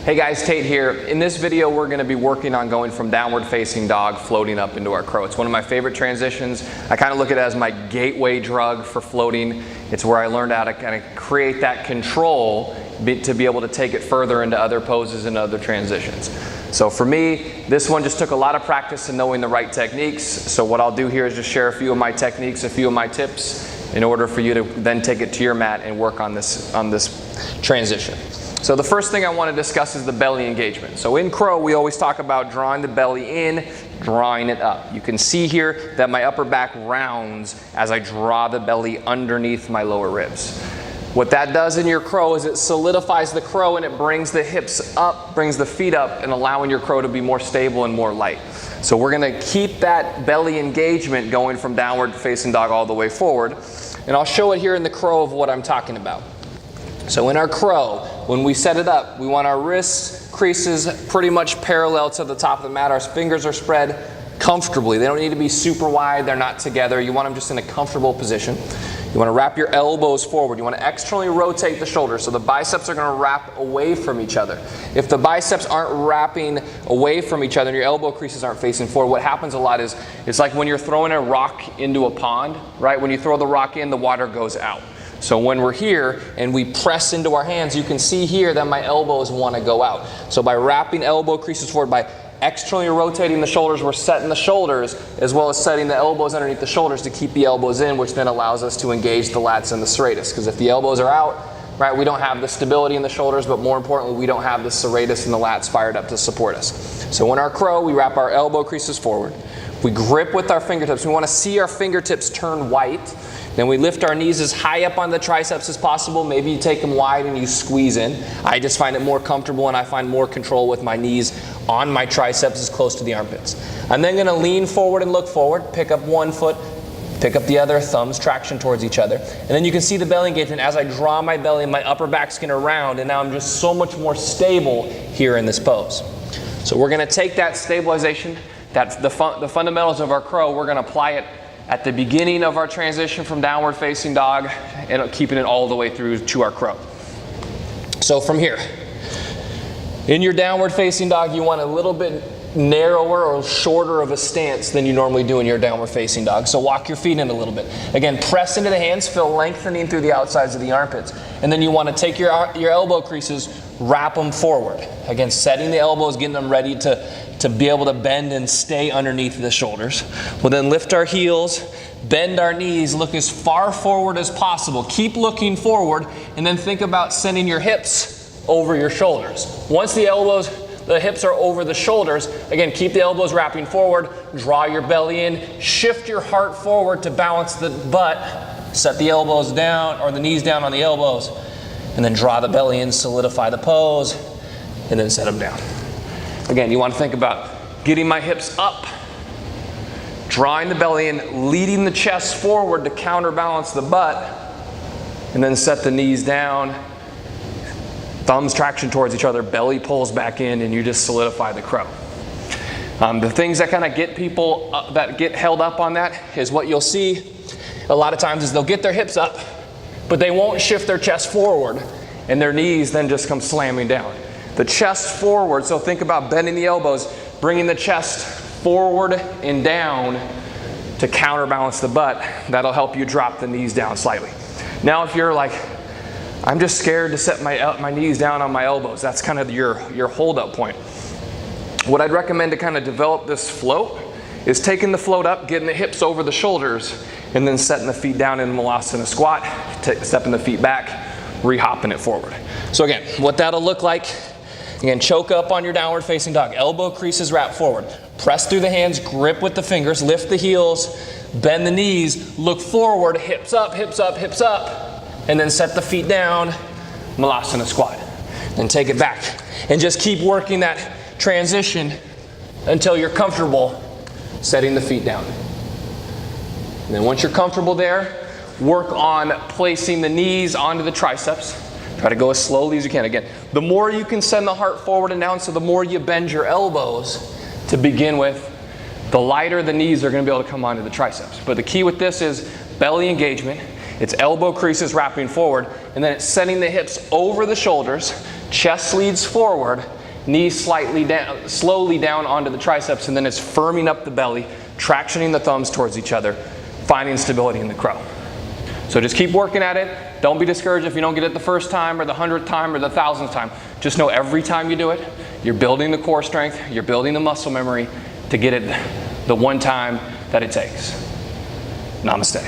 Hey guys, Tate here. In this video, we're going to be working on going from downward facing dog, floating up into our crow. It's one of my favorite transitions. I kind of look at it as my gateway drug for floating. It's where I learned how to kind of create that control to be able to take it further into other poses and other transitions. So for me, this one just took a lot of practice in knowing the right techniques. So what I'll do here is just share a few of my techniques, a few of my tips in order for you to then take it to your mat and work on this transition. So the first thing I want to discuss is the belly engagement. So in crow, we always talk about drawing the belly in, drawing it up. You can see here that my upper back rounds as I draw the belly underneath my lower ribs. What that does in your crow is it solidifies the crow and it brings the hips up, brings the feet up, and allowing your crow to be more stable and more light. So we're going to keep that belly engagement going from downward facing dog all the way forward. And I'll show it here in the crow of what I'm talking about. So in our crow, when we set it up, we want our wrist creases pretty much parallel to the top of the mat. Our fingers are spread comfortably. They don't need to be super wide. They're not together. You want them just in a comfortable position. You want to wrap your elbows forward. You want to externally rotate the shoulders. So the biceps are going to wrap away from each other. If the biceps aren't wrapping away from each other and your elbow creases aren't facing forward, what happens a lot is it's like when you're throwing a rock into a pond, right? When you throw the rock in, the water goes out. So when we're here and we press into our hands, you can see here that my elbows want to go out. So by wrapping elbow creases forward, by externally rotating the shoulders, we're setting the shoulders as well as setting the elbows underneath the shoulders to keep the elbows in, which then allows us to engage the lats and the serratus. Because if the elbows are out, right, we don't have the stability in the shoulders, but more importantly, we don't have the serratus and the lats fired up to support us. So in our crow, we wrap our elbow creases forward. We grip with our fingertips. We want to see our fingertips turn white. Then we lift our knees as high up on the triceps as possible. Maybe you take them wide and you squeeze in. I just find it more comfortable and I find more control with my knees on my triceps as close to the armpits. I'm then going to lean forward and look forward, pick up one foot, pick up the other, thumbs traction towards each other. And then you can see the belly engagement as I draw my belly and my upper back's going to round, and now I'm just so much more stable here in this pose. So we're going to take that stabilization, that's the fundamentals of our crow, we're going to apply it at the beginning of our transition from downward facing dog and keeping it all the way through to our crow. So from here, in your downward facing dog, you want a little bit narrower or shorter of a stance than you normally do in your downward facing dog. So walk your feet in a little bit. Again, press into the hands, feel lengthening through the outsides of the armpits. And then you want to take your elbow creases, wrap them forward. Again, setting the elbows, getting them ready to be able to bend and stay underneath the shoulders. We'll then lift our heels, bend our knees, look as far forward as possible. Keep looking forward, and then think about sending your hips over your shoulders. Once the hips are over the shoulders, again, keep the elbows wrapping forward, draw your belly in, shift your heart forward to balance the butt, set the elbows down, or the knees down on the elbows, and then draw the belly in, solidify the pose, and then set them down. Again, you want to think about getting my hips up, drawing the belly in, leading the chest forward to counterbalance the butt, and then set the knees down, thumbs traction towards each other, belly pulls back in, and you just solidify the crow. The things that kind of get people that get held up on that is what you'll see a lot of times is they'll get their hips up, but they won't shift their chest forward, and their knees then just come slamming down. The chest forward, so think about bending the elbows, bringing the chest forward and down to counterbalance the butt. That'll help you drop the knees down slightly. Now if you're like, I'm just scared to set my knees down on my elbows, that's kind of your hold up point. What I'd recommend to kind of develop this float is taking the float up, getting the hips over the shoulders, and then setting the feet down in Malasana squat, stepping the feet back, re-hopping it forward. So again, what that'll look like, again, choke up on your downward facing dog. Elbow creases wrap forward. Press through the hands, grip with the fingers, lift the heels, bend the knees, look forward, hips up, hips up, hips up, and then set the feet down, Malasana squat. Then take it back. And just keep working that transition until you're comfortable setting the feet down. And then once you're comfortable there, work on placing the knees onto the triceps. Try to go as slowly as you can. Again, the more you can send the heart forward and down, so the more you bend your elbows to begin with, the lighter the knees are going to be able to come onto the triceps. But the key with this is belly engagement. It's elbow creases wrapping forward, and then it's sending the hips over the shoulders, Chest leads forward, knees slightly down, slowly down onto the triceps, and then it's firming up the belly, tractioning the thumbs towards each other, finding stability in the crow. So just keep working at it. Don't be discouraged if you don't get it the first time or the 100th time or the 1000th time. Just know every time you do it, you're building the core strength, you're building the muscle memory to get it the one time that it takes. Namaste.